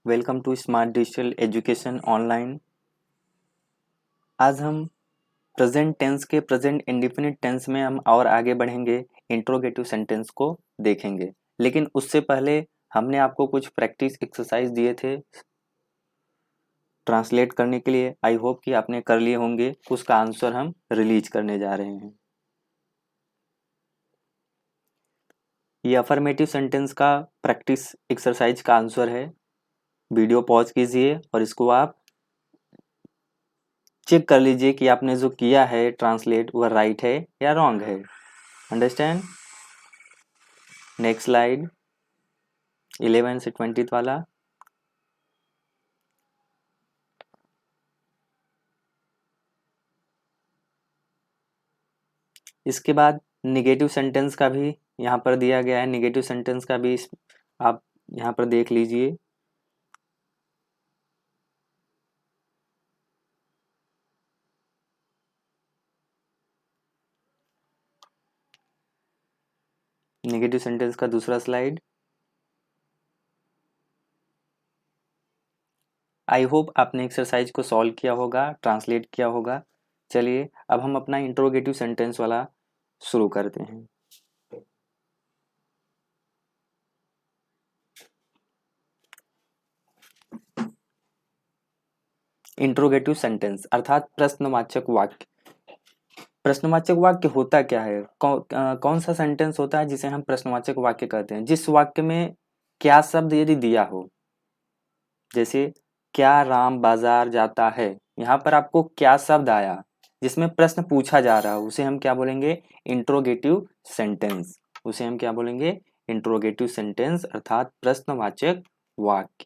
Welcome to smart digital education online. आज हम present tense के प्रेजेंट इंडेफिनिट टेंस में हम और आगे बढ़ेंगे, इंट्रोगेटिव सेंटेंस को देखेंगे। लेकिन उससे पहले हमने आपको कुछ प्रैक्टिस एक्सरसाइज दिए थे ट्रांसलेट करने के लिए। आई होप कि आपने कर लिए होंगे। उसका आंसर हम रिलीज करने जा रहे हैं। ये अफर्मेटिव सेंटेंस का प्रैक्टिस एक्सरसाइज का आंसर है। वीडियो पॉज कीजिए और इसको आप चेक कर लीजिए कि आपने जो किया है ट्रांसलेट वह राइट है या रॉन्ग है। अंडरस्टैंड। नेक्स्ट स्लाइड 11 से 20 वाला। इसके बाद निगेटिव सेंटेंस का भी यहाँ पर दिया गया है। निगेटिव सेंटेंस का भी आप यहाँ पर देख लीजिए। नेगेटिव सेंटेंस का दूसरा स्लाइड। आई होप आपने एक्सरसाइज को सॉल्व किया होगा, ट्रांसलेट किया होगा। चलिए अब हम अपना इंट्रोगेटिव सेंटेंस वाला शुरू करते हैं। इंट्रोगेटिव सेंटेंस अर्थात प्रश्नवाचक वाक्य। प्रश्नवाचक वाक्य होता क्या है? कौन सा सेंटेंस होता है जिसे हम प्रश्नवाचक वाक्य कहते हैं? जिस वाक्य में क्या शब्द यदि दिया हो, जैसे क्या राम बाजार जाता है, यहाँ पर आपको क्या शब्द आया जिसमें प्रश्न पूछा जा रहा है, उसे हम क्या बोलेंगे? Interrogative sentence. उसे हम क्या बोलेंगे? इंट्रोगेटिव सेंटेंस अर्थात प्रश्नवाचक वाक्य।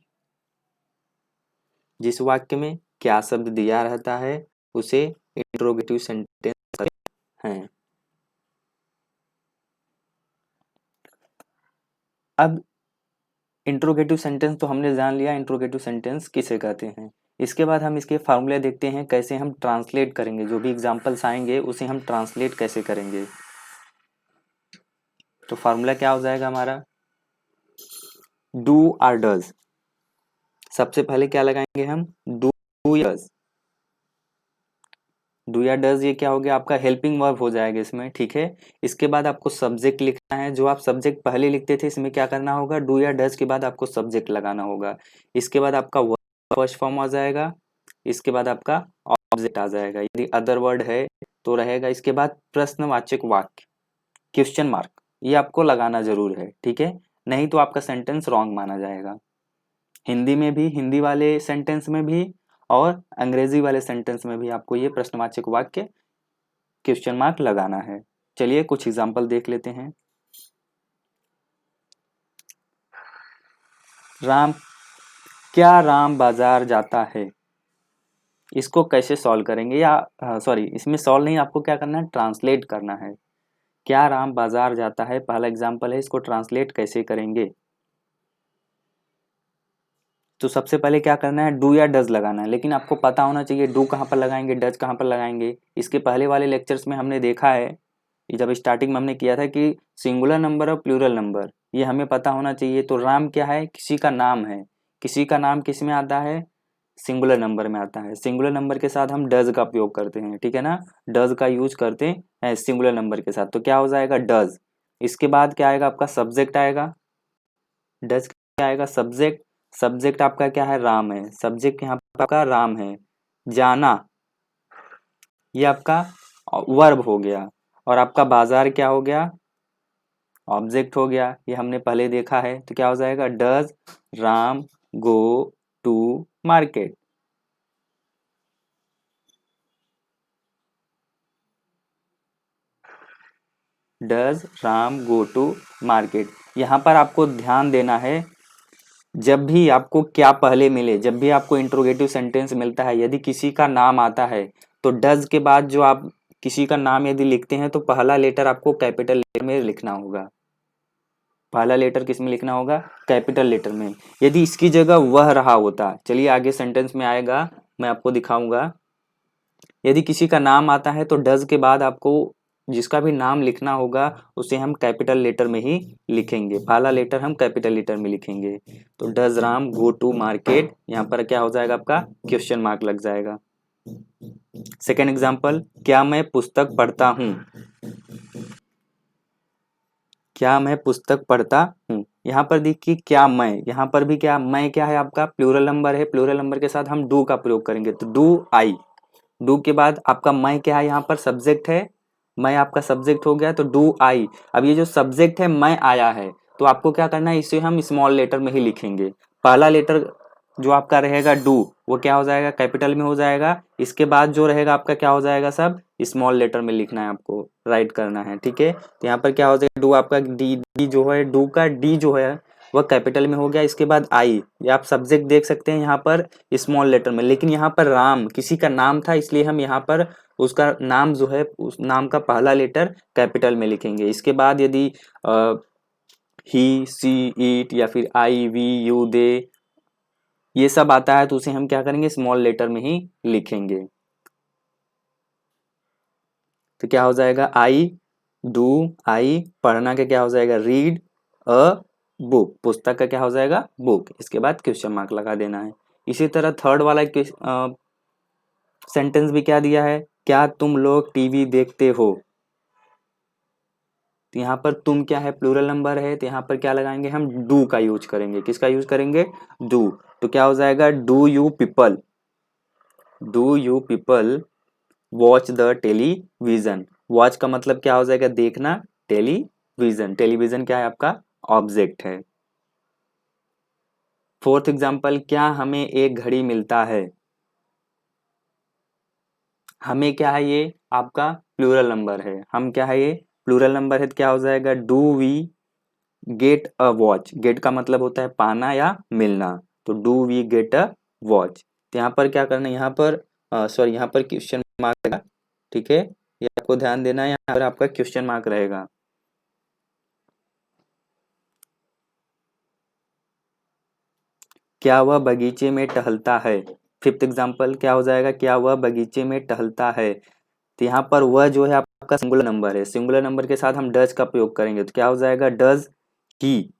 जिस वाक्य में क्या शब्द दिया रहता है उसे इंट्रोगेटिव सेंटेंस हैं। अब इंट्रोगेटिव सेंटेंस तो हमने जान लिया इंट्रोगेटिव सेंटेंस किसे कहते हैं। इसके बाद हम इसके फार्मूले देखते हैं, कैसे हम ट्रांसलेट करेंगे। जो भी एग्जांपल्स आएंगे उसे हम ट्रांसलेट कैसे करेंगे। तो फार्मूला क्या हो जाएगा हमारा? डू और डज। सबसे पहले क्या लगाएंगे हम? डू या डज। डू या डज ये क्या हो गया? आपका हेल्पिंग वर्ब हो जाएगा इसमें, ठीक है। इसके बाद आपको सब्जेक्ट लिखना है। जो आप सब्जेक्ट पहले लिखते थे इसमें क्या करना होगा? डू या डज के बाद आपको सब्जेक्ट लगाना होगा। इसके बाद आपका वर्ब फर्स्ट फॉर्म आ जाएगा। इसके बाद आपका ऑब्जेक्ट आ जाएगा। यदि अदर वर्ड है तो रहेगा। इसके बाद प्रश्नवाचक वाक्य, क्वेश्चन मार्क, ये आपको लगाना जरूर है, ठीक है। नहीं तो आपका सेंटेंस रॉन्ग माना जाएगा। हिंदी में भी, हिंदी वाले सेंटेंस में भी और अंग्रेजी वाले सेंटेंस में भी आपको ये प्रश्नवाचक वाक्य क्वेश्चन मार्क लगाना है। चलिए कुछ एग्जांपल देख लेते हैं। क्या राम बाजार जाता है, इसको कैसे सॉल्व करेंगे? या सॉरी, इसमें सॉल्व नहीं, आपको क्या करना है? ट्रांसलेट करना है। क्या राम बाजार जाता है पहला एग्जांपल है, इसको ट्रांसलेट कैसे करेंगे? तो सबसे पहले क्या करना है? डू या डज लगाना है। लेकिन आपको पता होना चाहिए डू कहाँ पर लगाएंगे, डज कहाँ पर लगाएंगे। इसके पहले वाले लेक्चर्स में हमने देखा है, जब स्टार्टिंग में हमने किया था कि सिंगुलर नंबर और प्लूरल नंबर ये हमें पता होना चाहिए। तो राम क्या है? किसी का नाम है। किसी का नाम किस में आता है? सिंगुलर नंबर में आता है। सिंगुलर नंबर के साथ हम डज का उपयोग करते हैं, ठीक है ना। डज का यूज करते हैं सिंगुलर नंबर के साथ। तो क्या हो जाएगा? डज। इसके बाद क्या आएगा? आपका सब्जेक्ट आएगा। डज क्या आएगा? सब्जेक्ट। सब्जेक्ट आपका क्या है? राम है। सब्जेक्ट यहाँ पर आपका राम है। जाना ये आपका वर्ब हो गया। और आपका बाजार क्या हो गया? ऑब्जेक्ट हो गया। ये हमने पहले देखा है। तो क्या हो जाएगा? Does Ram go to market. Does Ram go to market. यहाँ पर आपको ध्यान देना है, जब भी आपको क्या पहले मिले, जब भी आपको इंट्रोगेटिव सेंटेंस मिलता है, यदि किसी का नाम आता है तो डज के बाद जो आप किसी का नाम यदि लिखते हैं तो पहला लेटर आपको कैपिटल लेटर में लिखना होगा। पहला लेटर किस में लिखना होगा? कैपिटल लेटर में। यदि इसकी जगह वह रहा होता, चलिए आगे सेंटेंस में आएगा, मैं आपको दिखाऊंगा। यदि किसी का नाम आता है तो डज के बाद आपको जिसका भी नाम लिखना होगा उसे हम कैपिटल लेटर में ही लिखेंगे, पहला लेटर हम कैपिटल लेटर में लिखेंगे। तो does Ram go to market, यहाँ पर क्या हो जाएगा आपका क्वेश्चन मार्क लग जाएगा। सेकेंड एग्जाम्पल, क्या मैं पुस्तक पढ़ता हूँ, क्या मैं पुस्तक पढ़ता हूँ। यहाँ पर देखिए क्या मैं, यहाँ पर भी क्या मैं क्या है आपका प्लूरल नंबर है, प्लूरल नंबर के साथ हम डू का प्रयोग करेंगे, तो डू आई, डू के बाद आपका मैं क्या है, यहाँ पर सब्जेक्ट है, मैं आपका सब्जेक्ट हो गया, तो डू आई। अब ये जो सब्जेक्ट है मैं आया है, तो आपको क्या करना है, इसे हम स्मॉल लेटर में ही लिखेंगे। पहला लेटर जो आपका रहेगा डू, वो क्या हो जाएगा कैपिटल में हो जाएगा, इसके बाद जो रहेगा आपका क्या हो जाएगा, सब स्मॉल लेटर में लिखना है आपको, राइट करना है, ठीक है। तो यहाँ पर क्या हो जाएगा, डू आपका डी, डी जो है, डू का डी जो है वह कैपिटल में हो गया, इसके बाद आई, ये आप सब्जेक्ट देख सकते हैं यहाँ पर स्मॉल लेटर में, लेकिन यहाँ पर राम किसी का नाम था, इसलिए हम यहाँ पर उसका नाम जो है, उस नाम का पहला लेटर कैपिटल में लिखेंगे। इसके बाद यदि ही, सी, इट या फिर आई, वी, यू, दे ये सब आता है, तो उसे हम क्या करेंगे स्मॉल लेटर में ही लिखेंगे। तो क्या हो जाएगा, आई, डू, आई, पढ़ना का क्या हो जाएगा, रीड अ बुक, पुस्तक का क्या हो जाएगा, बुक, इसके बाद क्वेश्चन मार्क लगा देना है। इसी तरह थर्ड वाला सेंटेंस भी क्या दिया है, क्या तुम लोग टीवी देखते हो, तो यहाँ पर तुम क्या है प्लूरल नंबर है, तो यहाँ पर क्या लगाएंगे हम डू का यूज करेंगे, किसका यूज करेंगे, डू। तो क्या हो जाएगा, do you people, do you people watch the television, watch का मतलब क्या हो जाएगा, देखना, टेलीविजन, टेलीविजन क्या है आपका ऑब्जेक्ट है। फोर्थ एग्जाम्पल, क्या हमें एक घड़ी मिलता है, हमें क्या है, ये आपका प्लूरल नंबर है, हम क्या है, ये प्लूरल नंबर है, तो क्या हो जाएगा, do we get a watch, get का मतलब होता है पाना या मिलना, तो do we get a watch. तो यहाँ पर क्या करना है, यहाँ पर सॉरी यहाँ पर क्वेश्चन मार्क रहेगा, ठीक है, ये आपको ध्यान देना है, यहाँ पर आपका क्वेश्चन मार्क रहेगा। क्या वह बगीचे में टहलता है, फिफ्थ एग्जाम्पल क्या हो जाएगा, क्या वह बगीचे में टहलता है, तो यहाँ पर वह जो है आपका सिंगुलर नंबर है, सिंगुलर नंबर के साथ हम डज का प्रयोग करेंगे, तो क्या हो जाएगा, does he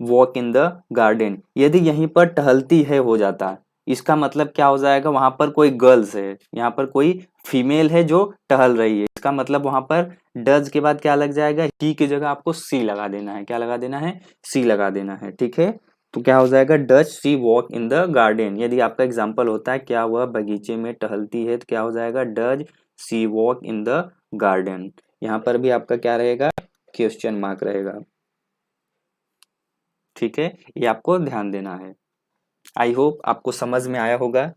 walk in the garden, यदि यहीं पर टहलती है हो जाता, इसका मतलब क्या हो जाएगा, वहां पर कोई गर्ल्स है, यहाँ पर कोई फीमेल है जो टहल रही है, इसका मतलब वहां पर डज के बाद क्या लग जाएगा, ही की जगह आपको सी लगा देना है, क्या लगा देना है, सी लगा देना है, ठीक है। तो क्या हो जाएगा, does she walk in the garden, यदि आपका एग्जाम्पल होता है क्या वह बगीचे में टहलती है, तो क्या हो जाएगा, does she walk in the garden, यहाँ पर भी आपका क्या रहेगा, क्वेश्चन मार्क रहेगा, ठीक है, ये आपको ध्यान देना है। आई होप आपको समझ में आया होगा।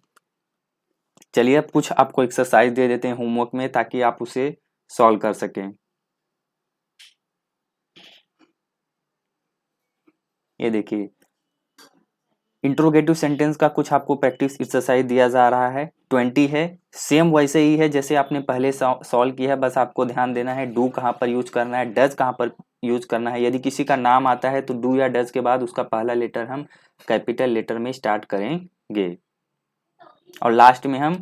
चलिए अब कुछ आपको एक्सरसाइज दे देते हैं होमवर्क में, ताकि आप उसे सॉल्व कर सकें। ये देखिए, इंट्रोगेटिव सेंटेंस का कुछ आपको प्रैक्टिस एक्सरसाइज दिया जा रहा है, 20 है, सेम वैसे ही है जैसे आपने पहले सॉल्व किया है, बस आपको ध्यान देना है डू कहाँ पर यूज करना है, डज कहाँ पर यूज करना है। यदि किसी का नाम आता है तो डू या डज के बाद उसका पहला लेटर हम कैपिटल लेटर में स्टार्ट करेंगे, और लास्ट में हम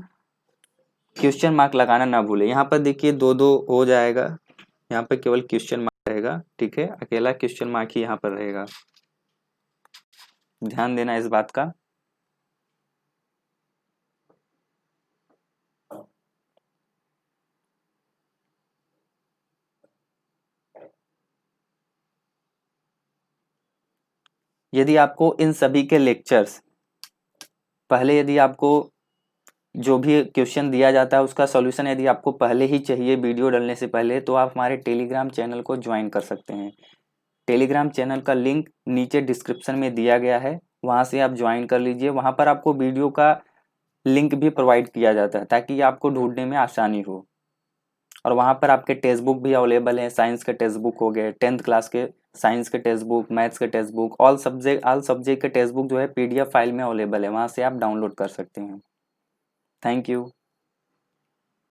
क्वेश्चन मार्क लगाना ना भूले। यहाँ पर देखिए दो दो हो जाएगा, यहाँ पर केवल क्वेश्चन मार्क रहेगा, ठीक है, अकेला क्वेश्चन मार्क ही यहाँ पर रहेगा, ध्यान देना इस बात का। यदि आपको इन सभी के लेक्चर्स पहले, यदि आपको जो भी क्वेश्चन दिया जाता है उसका सॉल्यूशन यदि आपको पहले ही चाहिए वीडियो डालने से पहले, तो आप हमारे टेलीग्राम चैनल को ज्वाइन कर सकते हैं। टेलीग्राम चैनल का लिंक नीचे डिस्क्रिप्शन में दिया गया है, वहां से आप ज्वाइन कर लीजिए। वहां पर आपको वीडियो का लिंक भी प्रोवाइड किया जाता है ताकि आपको ढूंढने में आसानी हो, और वहां पर आपके टेक्स्ट बुक भी अवेलेबल हैं। साइंस के टेक्स्ट बुक हो गए, 10th क्लास के साइंस के टेक्स्ट बुक, मैथ्स के टेक्स्ट बुक, ऑल सब्जेक्ट के टेक्स्ट बुक जो है PDF फाइल में अवेलेबल है, वहां से आप डाउनलोड कर सकते हैं। Thank you.